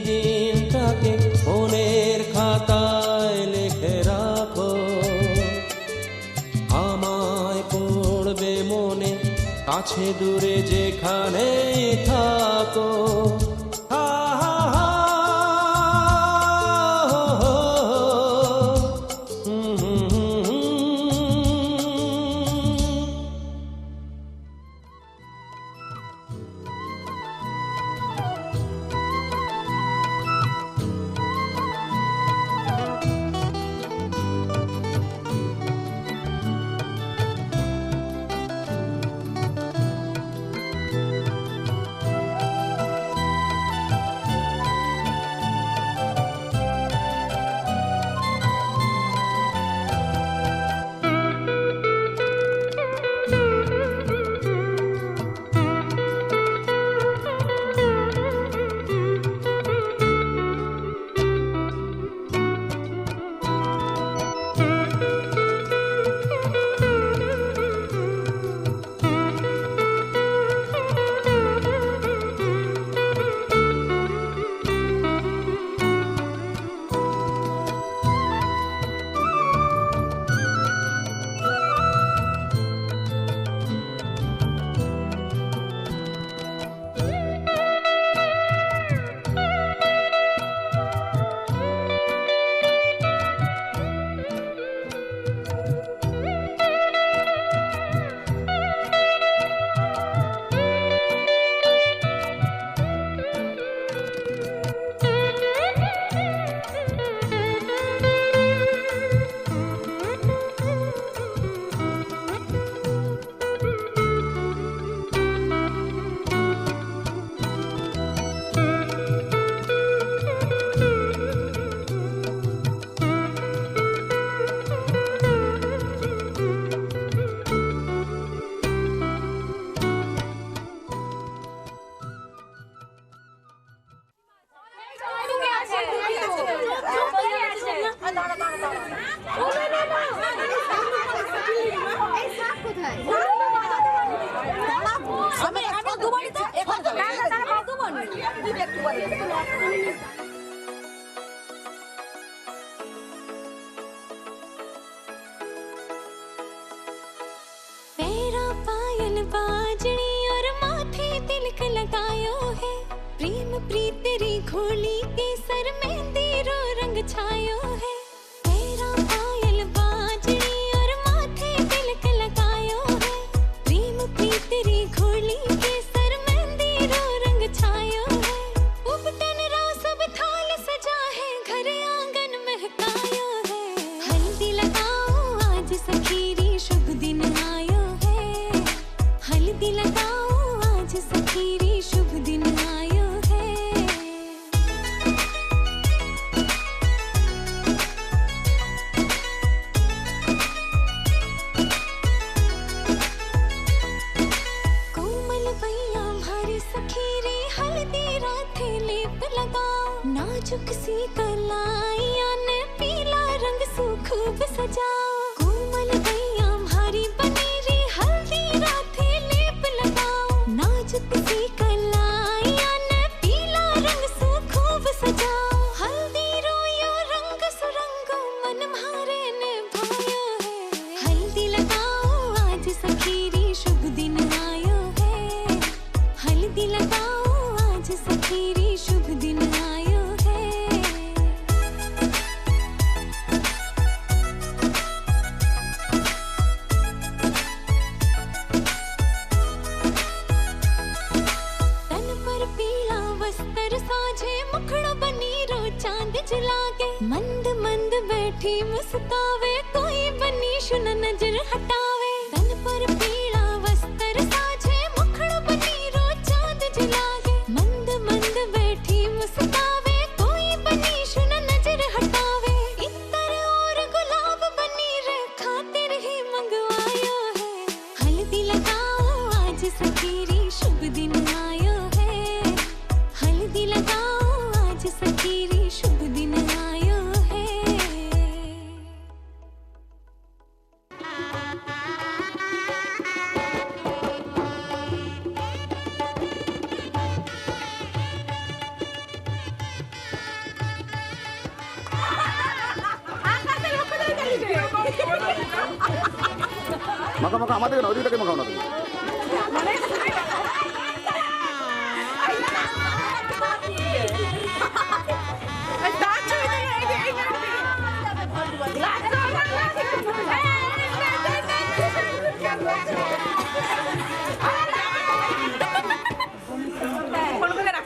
দিনটাকে মনের খাতায় লিখে রাখো, আমায় পড়বে মনে কাছে দূরে যেখানে থাকো। মাখা মাখা আমাদের না ওদিকে মাখাও না তুমি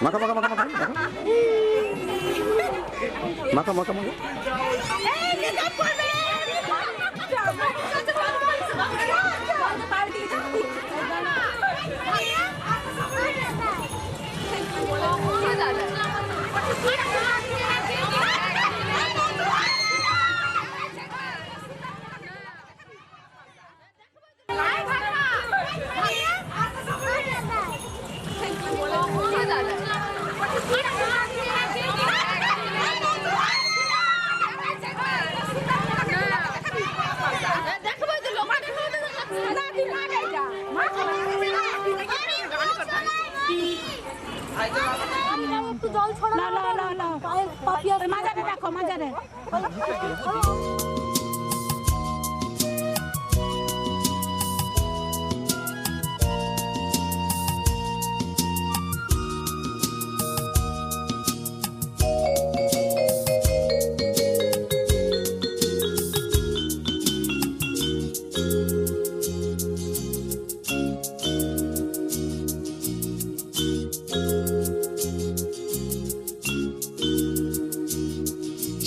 মাখা মাখা মাখা মাখা মাখা মাখা মাখা জল ছড়া না না না না মাজারে দেখো মাজারে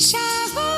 সাগর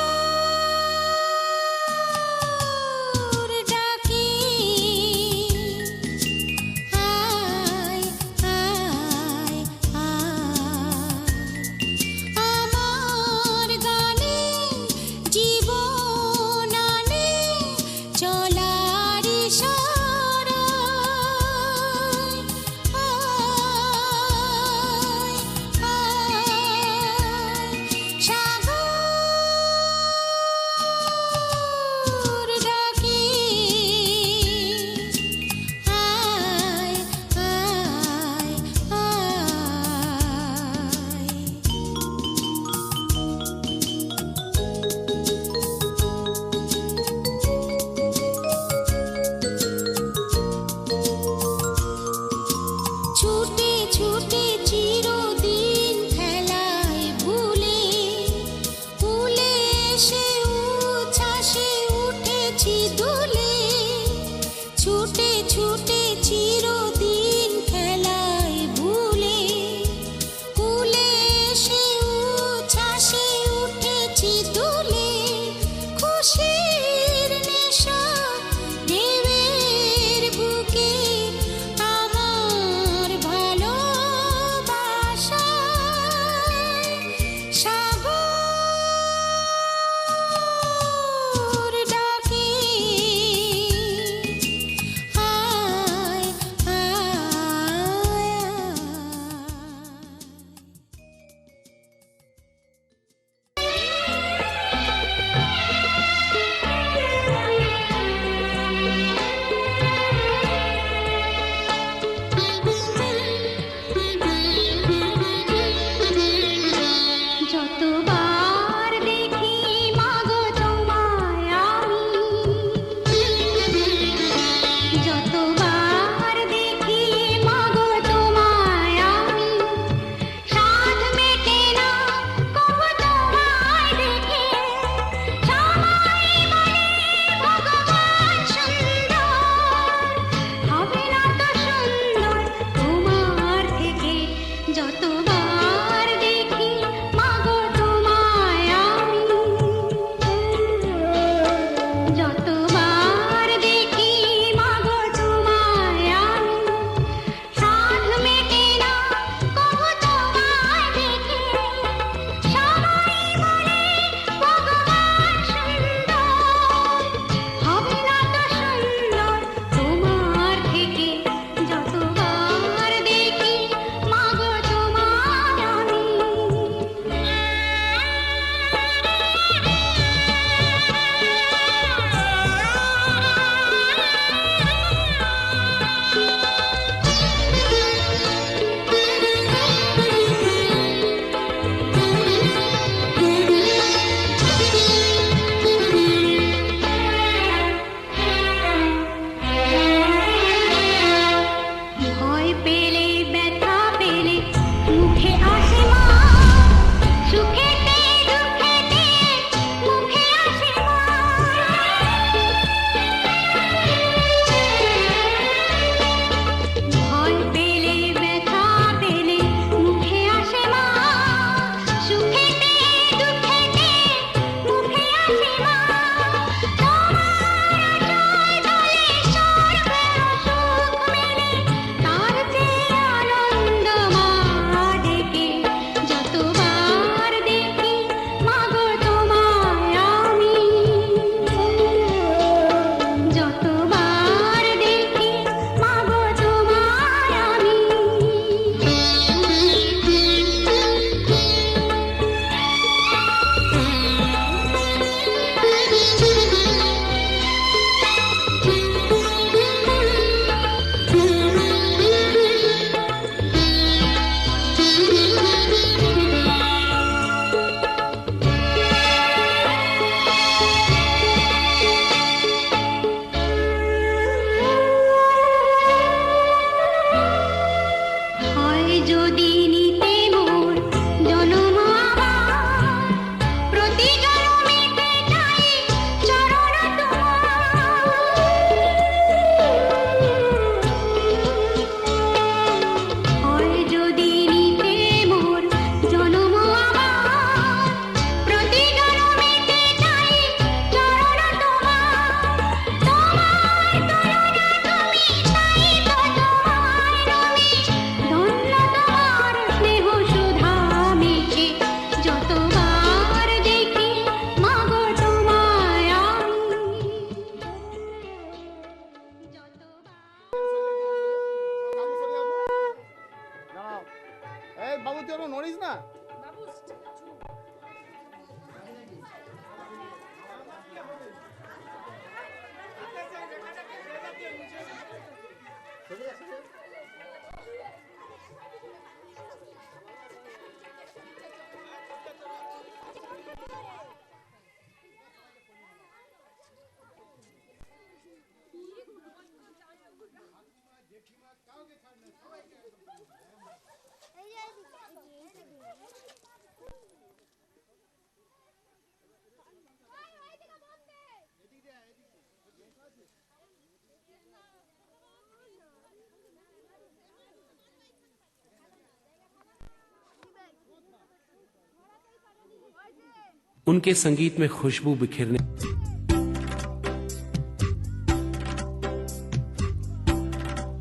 उनके संगीत में खुशबू बिखेरने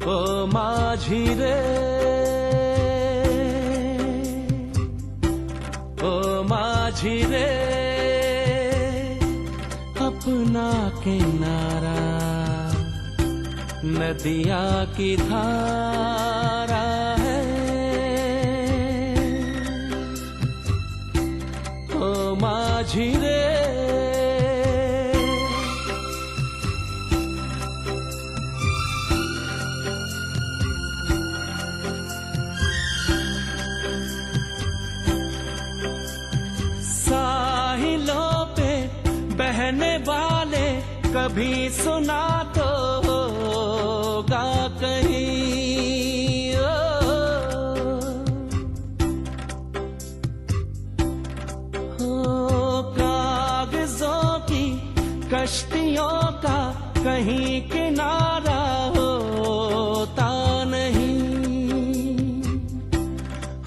ओ माझी रे, ओ माझी रे, अपना किनारा नदिया की धारा है, ओ माझी रे। साहिलों पे बहने वाले कभी सुना तो होगा कहीं, कागजों की कश्तियों का कहीं किनारा होता नहीं,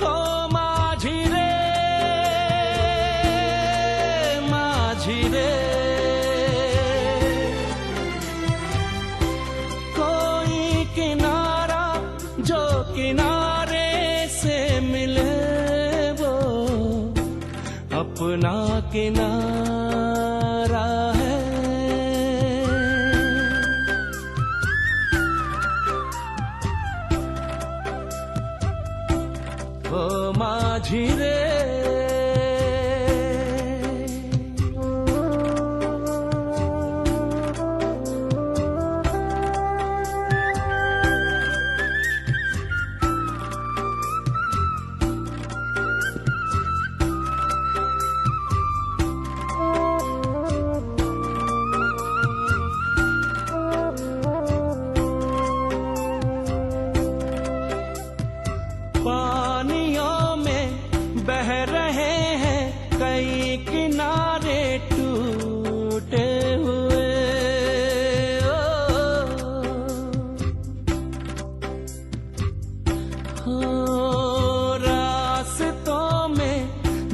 हो माझी रे, माझी रे। कोई किनारा जो किनारे से मिले वो अपना किनारा है, ओ माझी रे। पानियों में बह रहे हैं कई किनारे टूटे हुए, हो रास्तों में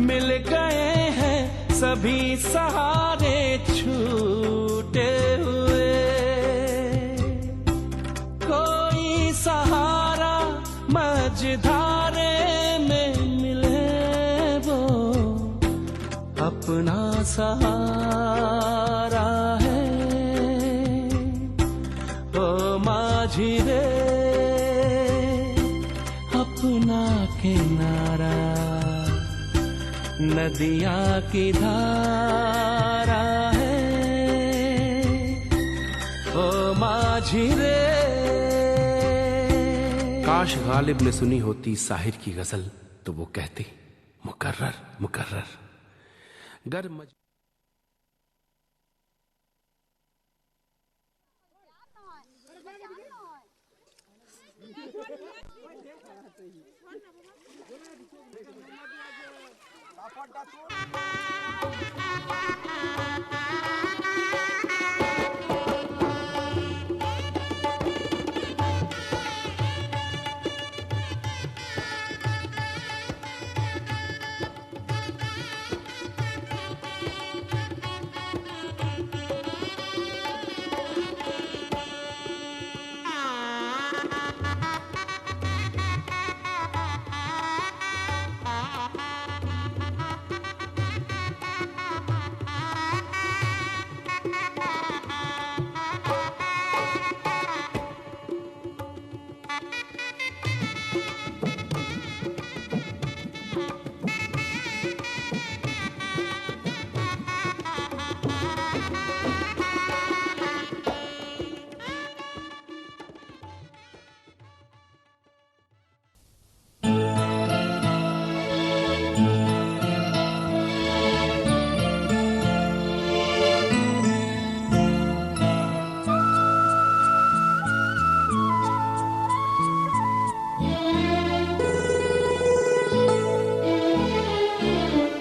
मिल गए हैं सभी सहारे छूटे हुए, कोई सहारा मझधारे में मिले वो अपना सहारा है, ओ माझी रे, अपना किनारा नदिया की धारा है, ओ माझी रे। काश गालिब ने सुनी होती साहिर की गजल तो वो कहती मुकर्रर मुकर्रर गर मज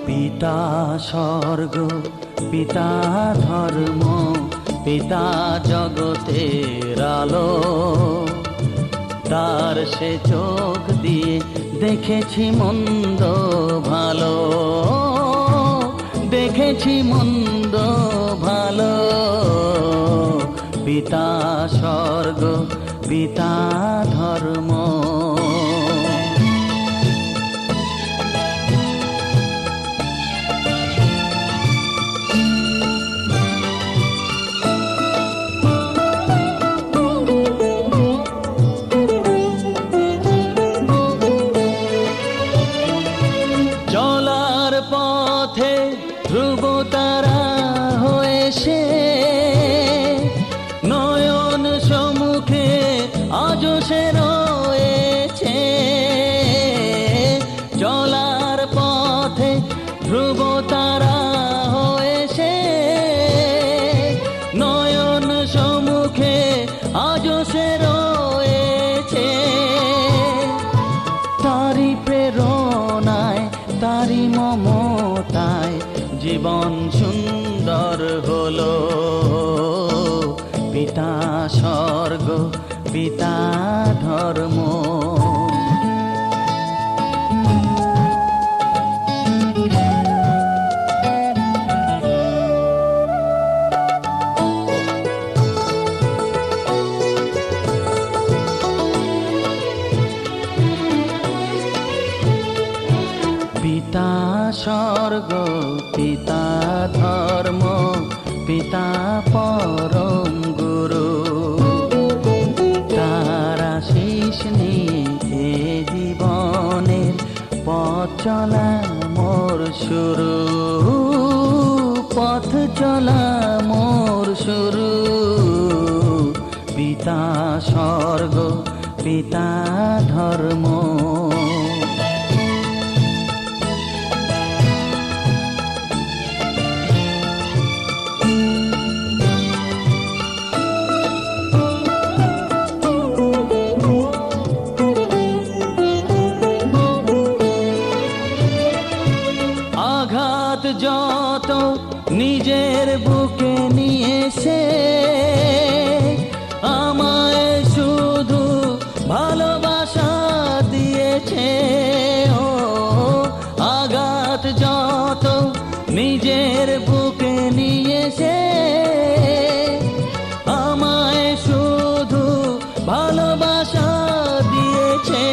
পিতা স্বর্গ, পিতা ধর্ম, পিতা জগতের আলো, তার সে চোখ দিয়ে দেখেছি মন্দ ভালো। দেখেছি মন্দ ভালো। পিতা স্বর্গ, পিতা ধর্ম। চলার পথে ধ্রুব তারা হয়ে সে, নয়ন সম্মুখে আজ সে রয়েছে। চলার পথে ধ্রুব তারা হয়ে সে, নয়ন সম্মুখে আজ সে রয়েছে। তারি প্রেরণায়, তারি মমতায় জীবন সুন্দর হলো। পিতা স্বর্গ, পিতা ধর্ম। পিতা স্বর্গ, পিতা ধর্ম, পিতা পরম গুরু। তার আশীষ নিয়ে জীবনের পথ চলা মোর শুরু, পথ চলা মোর শুরু। পিতা স্বর্গ, পিতা ধর্ম। আঘাত যত নিজের বুকে নিয়ে সে, আমায় শুধু ভালোবাসা দিয়েছে। ও আঘাত যত নিজের বুকে নিয়ে সে, আমায় শুধু ভালোবাসা দিয়েছে।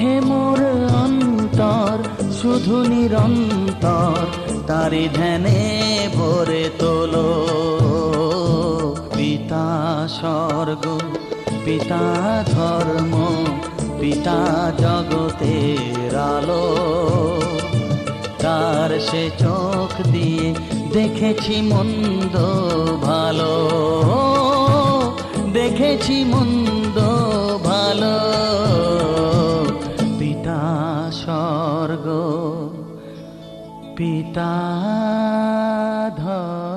হে মোর অন্তর শুধু নিরন্তর তারি ধ্যানে ভরে তোলো। পিতা স্বর্গ, পিতা ধর্ম, পিতা জগতের আলো। তার সে চোখ দিয়ে দেখেছি মন্দ ভালো, দেখেছি মন্দ ভালো। পিতা স্বর্গ, পিতা ধর্ম।